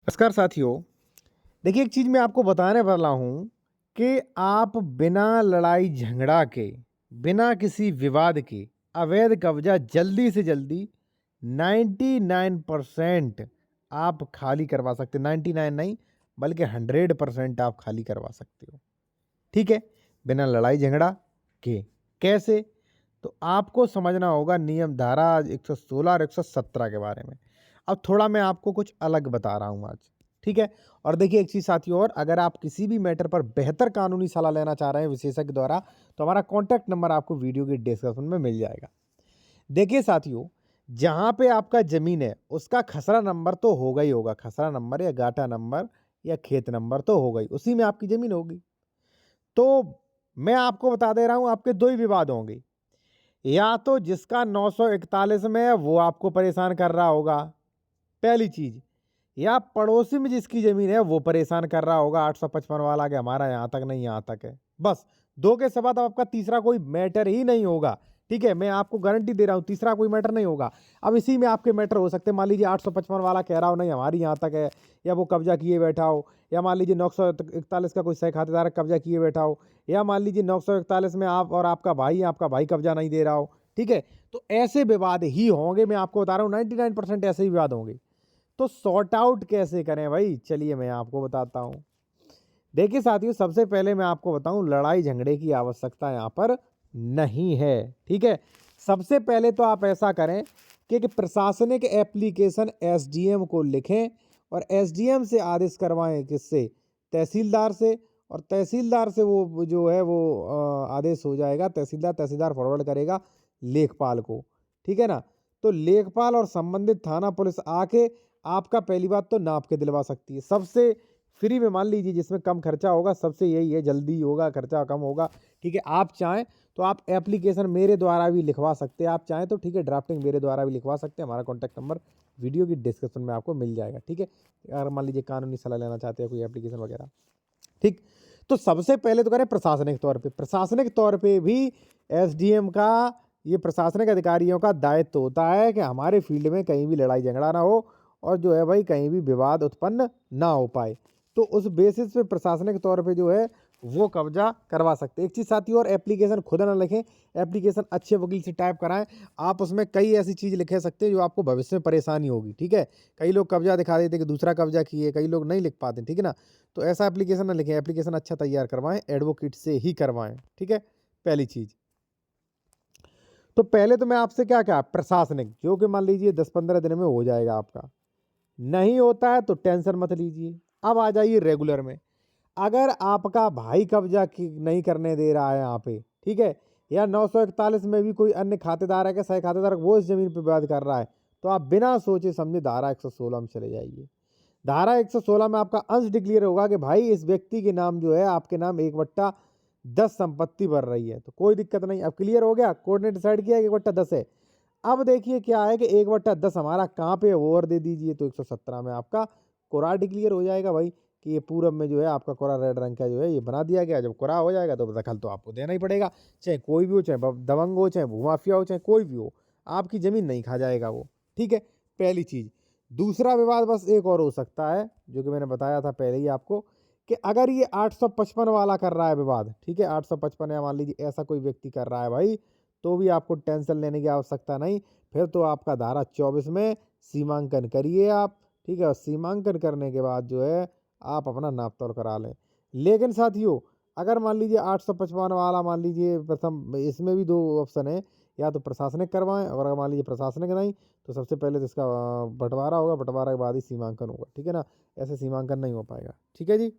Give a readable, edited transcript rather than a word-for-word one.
नमस्कार साथियों। देखिए, एक चीज़ मैं आपको बताने वाला हूँ कि आप बिना लड़ाई झगड़ा के, बिना किसी विवाद के अवैध कब्ज़ा जल्दी से जल्दी 99% आप खाली करवा सकते हैं। 99 नहीं, बल्कि 100% आप खाली करवा सकते हो। ठीक है? बिना लड़ाई झगड़ा के। कैसे? तो आपको समझना होगा नियम धारा 116 और 117 के बारे में। अब थोड़ा मैं आपको कुछ अलग बता रहा हूँ आज। ठीक है? और देखिए एक चीज़ साथियों, और अगर आप किसी भी मैटर पर बेहतर कानूनी सलाह लेना चाह रहे हैं विशेषज्ञ द्वारा, तो हमारा कॉन्टैक्ट नंबर आपको वीडियो के डिस्क्रिप्शन में मिल जाएगा। देखिए साथियों, जहाँ पे आपका ज़मीन है, उसका खसरा नंबर तो होगा ही होगा। खसरा नंबर या गाटा नंबर या खेत नंबर तो होगा ही, उसी में आपकी ज़मीन होगी। तो मैं आपको बता दे रहा हूँ, आपके 2 ही विवाद होंगे। या तो जिसका 941 में है वो आपको परेशान कर रहा होगा, पहली चीज़। या पड़ोसी में जिसकी ज़मीन है वो परेशान कर रहा होगा 855 वाला कि हमारा यहाँ तक नहीं, यहाँ तक है। बस 2 के सिवा तो आपका तीसरा कोई मैटर ही नहीं होगा। ठीक है? मैं आपको गारंटी दे रहा हूँ, तीसरा कोई मैटर नहीं होगा। अब इसी में आपके मैटर हो सकते हैं। मान लीजिए 855 वाला कह रहा हो नहीं हमारी यहाँ तक है, या वो कब्ज़ा किए बैठा हो, या मान लीजिए 941 का कोई सह खातेदार कब्ज़ा किए बैठा हो, या मान लीजिए 941 में आप और आपका भाई कब्ज़ा नहीं दे रहा हो। ठीक है? तो ऐसे विवाद ही होंगे, मैं आपको बता रहा हूँ 99% ऐसे ही विवाद होंगे। तो सॉर्ट आउट कैसे करें भाई? चलिए मैं आपको बताता हूँ। देखिए साथियों, सबसे पहले मैं आपको बताऊँ, लड़ाई झगड़े की आवश्यकता यहाँ पर नहीं है। ठीक है? सबसे पहले तो आप ऐसा करें कि एक प्रशासनिक एप्लीकेशन एसडीएम को लिखें और एसडीएम से आदेश करवाएं। किससे? तहसीलदार से। और तहसीलदार से वो जो है वो आदेश हो जाएगा, तहसीलदार फॉरवर्ड करेगा लेखपाल को। ठीक है ना? तो लेखपाल और संबंधित थाना पुलिस आके आपका पहली बात तो नाप के दिलवा सकती है। सबसे फ्री में, मान लीजिए जिसमें कम खर्चा होगा, सबसे यही है, जल्दी होगा, खर्चा कम होगा। ठीक है? आप चाहें तो आप एप्लीकेशन मेरे द्वारा भी लिखवा सकते हैं। आप चाहें तो ठीक है, ड्राफ्टिंग मेरे द्वारा भी लिखवा सकते हैं। हमारा कॉन्टैक्ट नंबर वीडियो की डिस्क्रिप्शन में आपको मिल जाएगा। ठीक है? अगर मान लीजिए कानूनी सलाह लेना चाहते हैं कोई एप्लीकेशन वगैरह। ठीक? तो सबसे पहले तो करें प्रशासनिक तौर पे। प्रशासनिक तौर पे भी एसडीएम का, ये प्रशासनिक अधिकारियों का दायित्व होता है कि हमारे फील्ड में कहीं भी लड़ाई झगड़ा ना हो और जो है भाई कहीं भी विवाद उत्पन्न ना हो पाए। तो उस बेसिस पे प्रशासनिक तौर पे जो है वो कब्जा करवा सकते हैं। एक चीज़ साथियों, और एप्लीकेशन खुद ना लिखें, एप्लीकेशन अच्छे वकील से टाइप कराएं। आप उसमें कई ऐसी चीज़ लिख सकते हैं जो आपको भविष्य में परेशानी होगी। ठीक है? कई लोग कब्जा दिखा देते कि दूसरा कब्जा किए, कई लोग नहीं लिख पाते। ठीक है ना? तो ऐसा एप्लीकेशन ना लिखें, एप्लीकेशन अच्छा तैयार करवाएं, एडवोकेट से ही करवाएं। ठीक है? पहली चीज़। तो पहले तो मैं आपसे क्या कहा, प्रशासनिक, जो कि मान लीजिए 10-15 दिन में हो जाएगा आपका। नहीं होता है तो टेंशन मत लीजिए। अब आ जाइए रेगुलर में। अगर आपका भाई कब्जा नहीं करने दे रहा है यहाँ पे, ठीक है, या 941 में भी कोई अन्य खातेदार है कि सह खातेदार वो इस जमीन पे विवाद कर रहा है, तो आप बिना सोचे समझे धारा 116 में चले जाइए। धारा 116 में आपका अंश डिक्लेयर होगा कि भाई इस व्यक्ति के नाम जो है आपके नाम 1/10 संपत्ति भर रही है, तो कोई दिक्कत नहीं। अब क्लियर हो गया, कोर्ट ने डिसाइड किया कि 1/10 है। अब देखिए क्या है कि 1/10 हमारा कहाँ पे है वो और दे दीजिए, तो 117 में आपका कोरा डिक्लेयर हो जाएगा भाई, कि ये पूरब में जो है आपका कोरा रेड रंग का जो है ये बना दिया गया। जब कोरा हो जाएगा तो दखल तो आपको देना ही पड़ेगा, चाहे कोई भी हो, चाहे दबंग हो, चाहे भूमाफिया हो, चाहे कोई भी हो, आपकी ज़मीन नहीं खा जाएगा वो। ठीक है? पहली चीज़। दूसरा विवाद बस एक और हो सकता है, जो कि मैंने बताया था पहले ही आपको, कि अगर ये 855 वाला कर रहा है विवाद, ठीक है, 855 या मान लीजिए ऐसा कोई व्यक्ति कर रहा है भाई, तो भी आपको टेंशन लेने की आवश्यकता नहीं। फिर तो आपका धारा 24 में सीमांकन करिए आप। ठीक है? और सीमांकन करने के बाद जो है आप अपना नाप तोल करा लें। लेकिन साथियों, अगर मान लीजिए 855 वाला, मान लीजिए प्रथम, इसमें भी 2 ऑप्शन है, या तो प्रशासनिक करवाएं, और अगर मान लीजिए प्रशासनिक नहीं, तो सबसे पहले तो इसका बंटवारा होगा, बंटवारा के बाद ही सीमांकन होगा। ठीक है ना? ऐसे सीमांकन नहीं हो पाएगा। ठीक है जी?